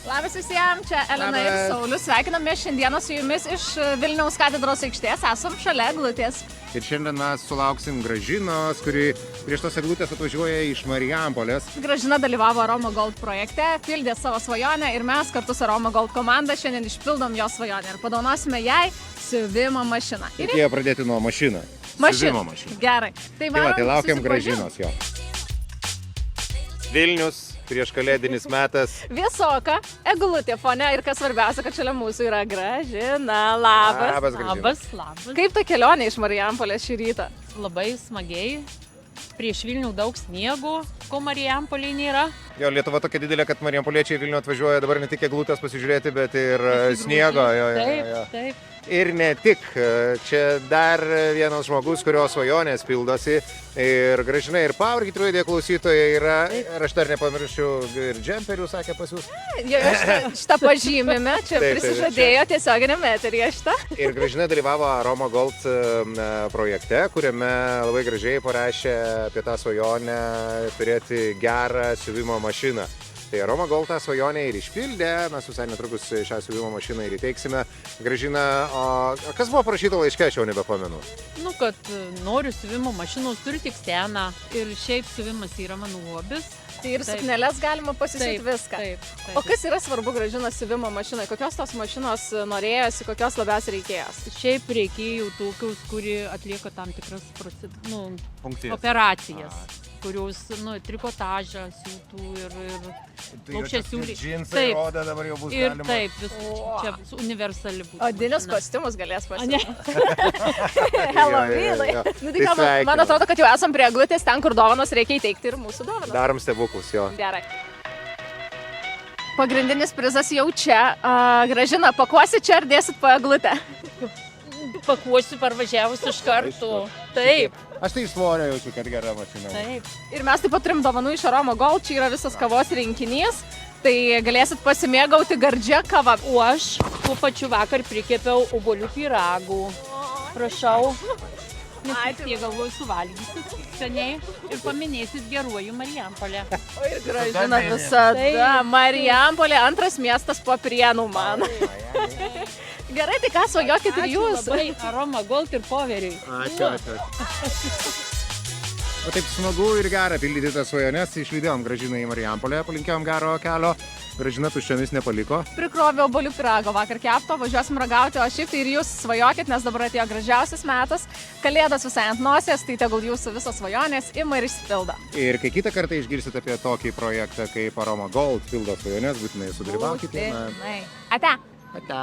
Labas visiems, čia Elena ir Saulius. Sveikiname šiandieną su jumis iš Vilniaus katedros aikštės. Esam šalia eglutės. Ir šiandien mes sulauksim Gražinos, kuri prieš tos eglutės atvažiuoja iš Marijampolės. Gražina dalyvavo Aroma Gold projekte, pildė savo svajonę ir mes kartu su Aroma Gold komanda šiandien išpildom jos svajonę ir padovanosime jai siuvimo mašiną. Ir reikėjo pradėti nuo mašiną. Siuvimo mašiną. Gerai. Tai laukiam Gražinos jo. Vilnius. Prieš kalėdinis metas. Vėsoka, eglutė fone ir kas svarbiausia, kad šalia mūsų yra Gražina. Labas. Labas, Gražina. Labas. Kaip ta kelionė iš Marijampolės šį rytą? Labai smagiai. Prieš Vilnių daug sniego, ko Marijampolėje nėra. Jo, Lietuva tokia didelė, kad marijampoliečiai Vilnių atvažiuoja dabar ne tik eglutės pasižiūrėti, bet ir sniego. Taip. Ir ne tik. Čia dar vienas žmogus, kurio svajonės pildosi. Ir Gražina ir pavarkit rūdė klausytojai yra. Ir aš dar nepamirščiau ir džemperių, sakė pas jūs. Šitą pažymime, čia prisižadėjo tiesioginiame eteryje šitą. Ir Gražina dalyvavo Aroma Gold projekte, kuriame labai gražiai parašė apie tą svajonę turėti gerą siuvimo mašiną. Tai Aroma Gold tą svajonę ir išpildė, mes visai netrukus šią siuvimo mašiną ir įteiksime. Gražina, o kas buvo parašyta laiške, aš jau nebepamenu. Kad noriu siuvimo mašinos, turiu tik seną ir šiaip siuvimas yra mano hobis. Tai ir sukneles galima pasisiūti viską. Taip. O kas yra svarbu Gražinos siuvimo mašinai? Kokios tos mašinos norėjosi, kokios labiausiai reikėjos? Šiaip reikėjo tokius, kurie atlieka tam tikras operacijas. Kurios, trikotažą siūtų ir plokščią siūlį. Džinsai rodo, dabar jau bus ir galima. Taip, čia universali būtų. Odinius kostiumus galės pasiūti. Halloweenai. Man atrodo, kad jau esam prie eglutės, ten, kur dovanos reikia įteikti ir mūsų dovanos. Darom stebuklus, jo. Gerai. Pagrindinis prizas jau čia. Gražina, pakuosi čia ar dėsit po eglutę? Pakuosiu parvažiavus iš karto. Taip. Aš tai iš svorio jaučiu, kad gera mašina. Taip. Ir mes taip pat turim dovanų iš Aroma Gold, čia yra visas kavos rinkinys, tai galėsit pasimėgauti gardžią kavą. O aš tuo pačiu vakar prikepiau obuolių pyragų. Prašau. Nes jie galvoju suvalgysit seniai ir paminėsit geruoju Marijampolę. O ir Gražina visada. Marijampolė, antras miestas po Prienų man. Gerai, tai ką, svajokit ir jūs. Ačiū labai, Aroma Gold ir poveriui. Ačiū. O taip smagu ir gera pildyti tas svajones. Išlydėjom Gražiną į Marijampolę, palinkėjom gero kelio. Gražina tuščiomis nepaliko. Prikrovė obuolių pyrago vakar kepto, važiuosim ragauti, o šiaip tai ir jūs svajokit, nes dabar atėjo gražiausias metas. Kalėdos visai ant nosies, tai tegul jūsų visos svajonės ima ir išsipildo. Ir kai kitą kartą išgirsite apie tokį projektą kaip Aroma Gold pildo svajones, būtinai sudalyvaukite. Ate. Ate.